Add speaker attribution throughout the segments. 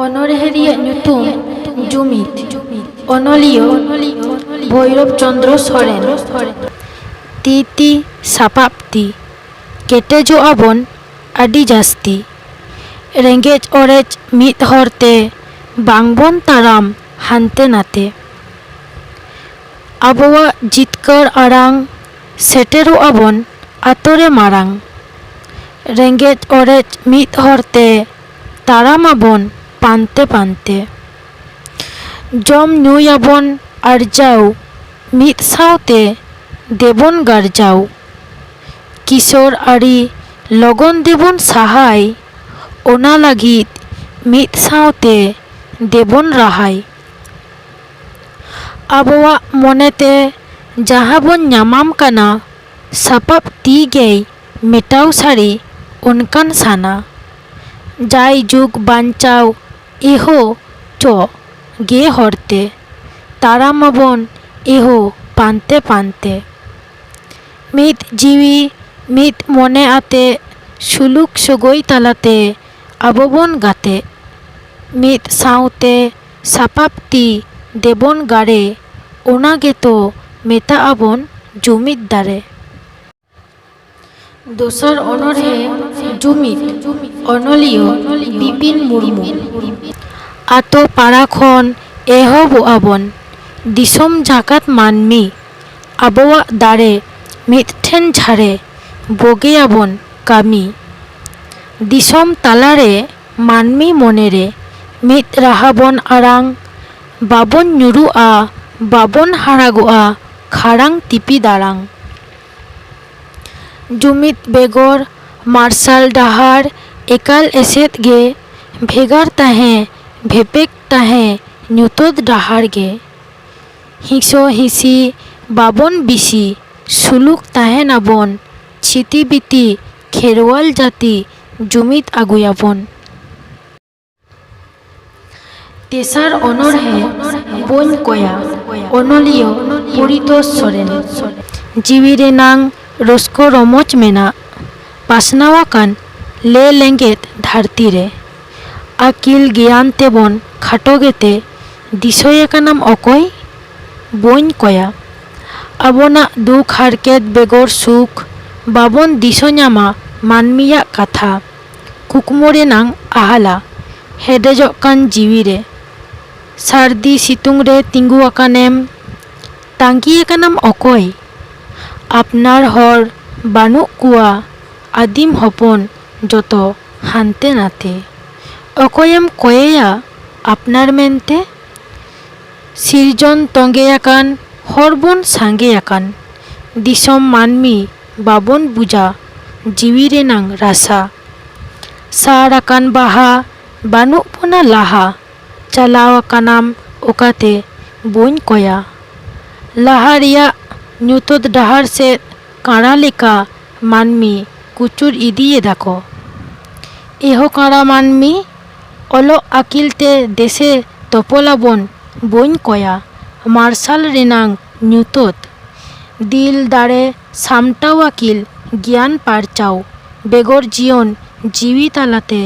Speaker 1: অনড়হে ᱨᱮᱭᱟᱜ ᱧᱩᱛᱩᱢ ᱡᱩᱢᱤᱫ ᱚᱱᱚᱞᱤᱭᱟᱹ ᱵᱷᱳᱭᱨᱚᱵ ᱪᱚᱱᱫᱨᱚ ᱥᱚᱨᱮᱱ ᱛᱤ ᱥᱟᱯᱟᱵ ᱛᱤ ᱠᱮᱴᱮᱡᱚᱜ ᱟᱵᱚᱱ ᱟᱹᱰᱤ ᱡᱟᱹᱥᱛᱤ ᱨᱮᱸᱜᱮᱡ ᱚᱨᱮᱡ ᱢᱤᱫ ᱦᱚᱨᱛᱮ ᱵᱟᱝᱵᱚᱱ ᱛᱟᱲᱟᱢ ᱦᱟᱱᱛᱮ ᱱᱟᱛᱮ ᱟᱵᱚᱣᱟᱜ ᱡᱤᱛᱠᱟᱹᱨ ᱟᱲᱟᱝ ᱥᱮᱴᱮᱨᱚᱜ ᱟᱵᱚᱱ ᱟᱛᱳᱨᱮ ᱢᱟᱨᱟᱝ ᱨᱮᱸᱜᱮᱡ ᱚᱨᱮᱡ ᱢᱤᱫ ᱦᱚᱨᱛᱮ ᱛᱟᱲᱟᱢ ᱟᱵᱚᱱ ᱯᱟᱱᱛᱮ ᱯᱟᱱᱛᱮ ᱡᱚᱢ ᱧᱩᱭᱟᱵᱚᱱ ᱟᱨᱡᱟᱣ ᱢᱤᱫ ᱥᱟᱶᱛᱮ ᱫᱮᱵᱚᱱ ᱜᱟᱨᱡᱟᱣ ᱠᱤᱥᱚᱨ ᱟᱹᱨᱤ ᱞᱚᱜᱚᱱ ᱫᱮᱵᱚᱱ ᱥᱟᱦᱟᱭ ᱚᱱᱟ ᱞᱟᱹᱜᱤᱫ ᱢᱤᱫ ᱥᱟᱶᱛᱮ ᱫᱮᱵᱚᱱ ᱨᱟᱦᱟᱭ ᱟᱵᱚᱣᱟᱜ ᱢᱚᱱᱮᱛᱮ ᱡᱟᱦᱟᱸ ᱵᱚᱱ ᱧᱟᱢᱟᱢ ᱠᱟᱱᱟ ᱥᱟᱯᱟᱵ ᱛᱤ ᱜᱮᱭ ᱢᱮᱴᱟᱣ ᱥᱟᱹᱨᱤ ᱚᱱᱠᱟᱱ ᱥᱟᱱᱟ ᱡᱟᱭ ᱡᱩᱜᱽ ᱵᱟᱧᱪᱟᱣ ᱮᱦᱳ ᱪᱚ ᱜᱮ ᱦᱚᱨᱛᱮ ᱛᱟᱲᱟᱢ ᱟᱵᱚᱱ ᱮᱦᱳ ᱯᱟᱱᱛᱮ ᱯᱟᱱᱛᱮ ᱢᱤᱫ ᱡᱤᱣᱤ ᱢᱤᱫ ᱢᱚᱱᱮ ᱟᱛᱮ ᱥᱩᱞᱩᱠ ᱥᱚᱜᱚᱭ ᱛᱟᱞᱟᱛᱮ ᱟᱵᱚ ᱵᱚᱱ ᱜᱟᱛᱮ ᱢᱤᱫ ᱥᱟᱶᱛᱮ ᱥᱟᱯᱟᱵ ᱛᱤ ᱫᱮᱵᱚᱱ ᱜᱟᱲᱮ ᱚᱱᱟ ᱜᱮᱛᱚ ᱢᱮᱛᱟᱜ ᱟᱵᱚᱱ ᱡᱩᱢᱤᱫ ᱫᱟᱲᱮ᱾ ᱫᱚᱥᱟᱨ ᱚᱱᱚᱬᱦᱮ ᱡᱩᱢᱤᱫ ᱚᱱᱚᱞᱤᱭᱟᱹ ᱵᱤᱯᱤᱱ ᱢᱩᱨᱢᱩ ᱟᱛᱳ ᱯᱟᱲᱟ ᱠᱷᱚᱱ ᱮᱦᱚᱵᱚᱜᱼᱟ ᱵᱚᱱ ᱫᱤᱥᱚᱢ ᱡᱟᱠᱟᱛ ᱢᱟᱹᱱᱢᱤ ᱟᱵᱚᱣᱟᱜ ᱫᱟᱲᱮ ᱢᱤᱫᱴᱷᱮᱱ ᱡᱷᱟᱲᱮ ᱵᱚᱜᱮᱭᱟᱵᱚᱱ ᱠᱟᱹᱢᱤ ᱫᱤᱥᱚᱢ ᱛᱟᱞᱟᱨᱮ ᱢᱟᱹᱱᱢᱤ ᱢᱚᱱᱮᱨᱮ ᱢᱤᱫ ᱨᱟᱦᱟ ᱵᱚᱱ ᱟᱲᱟᱝ ᱵᱟᱵᱚᱱ ᱧᱩᱨᱩᱜᱼᱟ ᱵᱟᱵᱚᱱ ᱦᱟᱨᱟᱜᱚᱜᱼᱟ ᱠᱷᱟᱲᱟᱝ ᱛᱤᱯᱤ ᱫᱟᱲᱟᱝ ᱡᱩᱢᱤᱫ ᱵᱮᱜᱚᱨ ᱢᱟᱨᱥᱟᱞ ᱰᱟᱦᱟᱨ ᱮᱠᱟᱞ ᱮᱥᱮᱫ ᱜᱮ ᱵᱷᱮᱜᱟᱨ ᱛᱟᱦᱮᱸ ᱵᱷᱮᱯᱮᱜ ᱛᱟᱦᱮᱸ ᱧᱩᱛᱟᱹᱛ ᱰᱟᱦᱟᱨ ᱜᱮ ᱦᱤᱸᱥᱟᱹ ᱦᱤᱸᱥᱤ ᱵᱟᱵᱚᱱ ᱵᱤᱥᱤ ᱥᱩᱞᱩᱠ ᱛᱟᱦᱮᱱᱟᱵᱚᱱ ᱪᱷᱤᱛᱤ ᱵᱤᱛᱤ ᱠᱷᱮᱨᱣᱟᱞ ᱡᱟᱹᱛᱤ ᱡᱩᱢᱤᱫ ᱟᱹᱜᱩᱭᱟᱵᱚᱱ᱾ ᱛᱮᱥᱟᱨ ᱚᱱᱚᱬᱦᱮ ᱵᱟᱹᱧ ᱠᱚᱭᱟ ᱚᱱᱚᱞᱤᱭᱟᱹ ᱯᱚᱨᱤᱛᱳᱥ ᱥᱚᱨᱮᱱ ᱡᱤᱣᱤ ᱨᱮᱱᱟᱝ ᱨᱟᱹᱥᱠᱟᱹ ᱨᱚᱢᱚᱡᱽ ᱢᱮᱱᱟᱜ ᱯᱟᱥᱱᱟᱣ ᱟᱠᱟᱱ ᱞᱮ ᱞᱮᱸᱜᱮᱫ ᱫᱷᱟᱹᱨᱛᱤ ᱨᱮ ᱟᱹᱠᱤᱞ ᱜᱮᱭᱟᱱ ᱛᱮᱵᱚᱱ ᱠᱷᱟᱴᱚ ᱜᱮᱛᱮ ᱫᱤᱥᱟᱹᱭᱮ ᱠᱟᱱᱟᱢ ᱚᱠᱚᱭ ᱵᱟᱹᱧ ᱠᱚᱭᱟ ᱟᱵᱚᱱᱟᱜ ᱫᱩᱠ ᱦᱟᱨᱠᱮᱛ ᱵᱮᱜᱚᱨ ᱥᱩᱠ ᱵᱟᱵᱚᱱ ᱫᱤᱥᱟᱹ ᱧᱟᱢᱟ ᱢᱟᱹᱱᱢᱤᱭᱟᱜ ᱠᱟᱛᱷᱟ ᱠᱩᱠᱢᱩ ᱨᱮᱱᱟᱝ ᱟᱦᱟᱞᱟ ᱦᱮᱰᱮᱡᱚᱜ ᱠᱟᱱ ᱡᱤᱣᱤᱨᱮ ᱥᱟᱹᱨᱫᱤ ᱥᱤᱛᱩᱝ ᱨᱮ ᱛᱤᱸᱜᱩ ᱟᱠᱟᱱᱮᱢ ᱛᱟᱺᱜᱤᱭᱮ ᱠᱟᱱᱟᱢ ᱚᱠᱚᱭ ᱟᱯᱱᱟᱨ ᱦᱚᱲ ᱵᱟᱹᱱᱩᱜ ᱠᱚᱣᱟ ᱟᱹᱫᱤᱢ ᱦᱚᱯᱚᱱ ᱡᱚᱛᱚ ᱦᱟᱱᱛᱮ ᱱᱟᱛᱮ ᱚᱠᱚᱭᱮᱢ ᱠᱚᱭᱮᱭᱟ ᱟᱯᱱᱟᱨ ᱢᱮᱱᱛᱮ ᱥᱤᱨᱡᱚᱱ ᱛᱚᱸᱜᱮᱭᱟᱠᱟᱱ ᱦᱚᱲᱵᱚᱱ ᱥᱟᱸᱜᱮᱭᱟᱠᱟᱱ ᱫᱤᱥᱚᱢ ᱢᱟᱹᱱᱢᱤ ᱵᱟᱵᱚᱱ ᱵᱩᱡᱟ ᱡᱤᱣᱤ ᱨᱮᱱᱟᱝ ᱨᱟᱥᱟ ᱥᱟᱲ ᱟᱠᱟᱱ ᱵᱟᱦᱟ ᱵᱟᱹᱱᱩᱜ ᱵᱚᱱᱟ ᱞᱟᱦᱟ ᱪᱟᱞᱟᱣ ᱟᱠᱟᱱᱟᱢ ᱚᱠᱟᱛᱮ ᱵᱟᱹᱧ ᱠᱚᱭᱟ ᱞᱟᱦᱟ ᱨᱮᱭᱟᱜ ᱧᱩᱛᱟᱹᱛ ᱰᱟᱦᱟᱨ ᱥᱮᱫ ᱠᱟᱬᱟ ᱞᱮᱠᱟ ᱢᱟᱹᱱᱢᱤ ᱠᱩᱪᱩᱨ ᱤᱫᱤᱭᱮᱫᱟᱠᱚ ᱮᱦᱳ ᱠᱟᱬᱟ ᱢᱟᱹᱱᱢᱤ ᱚᱞᱚᱜ ᱟᱹᱠᱤᱞ ᱛᱮ ᱫᱮᱥᱮ ᱛᱚᱯᱚᱞᱟᱵᱚᱱ ᱵᱟᱹᱧ ᱠᱚᱭᱟ ᱢᱟᱨᱥᱟᱞ ᱨᱮᱱᱟᱝ ᱧᱩᱛᱟᱹᱛ ᱫᱤᱞ ᱫᱟᱲᱮ ᱥᱟᱢᱴᱟᱣ ᱟᱹᱠᱤᱞ ᱜᱮᱭᱟᱱ ᱯᱟᱨᱪᱟᱣ ᱵᱮᱜᱚᱨ ᱡᱤᱭᱚᱱ ᱡᱤᱣᱤ ᱛᱟᱞᱟᱛᱮ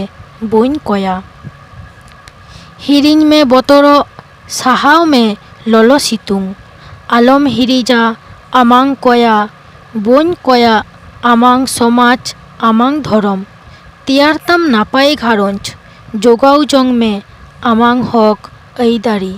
Speaker 1: ᱵᱟᱹᱧ ᱠᱚᱭᱟ ᱦᱤᱲᱤᱧ ᱢᱮ ᱵᱚᱛᱚᱨᱚᱜ ᱥᱟᱦᱟᱣ ᱢᱮ ᱞᱚᱞᱚ ᱥᱤᱛᱩᱝ ᱟᱞᱚᱢ ᱦᱤᱨᱤᱡᱟ ᱟᱢᱟᱝ ᱠᱚᱭᱟ ᱵᱟᱹᱧ ᱠᱚᱭᱟ ᱟᱢᱟᱝ ᱥᱚᱢᱟᱡᱽ ᱟᱢᱟᱝ ᱫᱷᱚᱨᱚᱢ ᱛᱮᱭᱟᱨ ᱛᱟᱢ ᱱᱟᱯᱟᱭ ᱜᱷᱟᱨᱚᱸᱡᱽ ᱡᱚᱜᱟᱣ ᱡᱚᱝ ᱢᱮ ᱟᱢᱟᱝ ᱦᱚᱠ ᱟᱹᱭᱫᱟᱹᱨᱤ।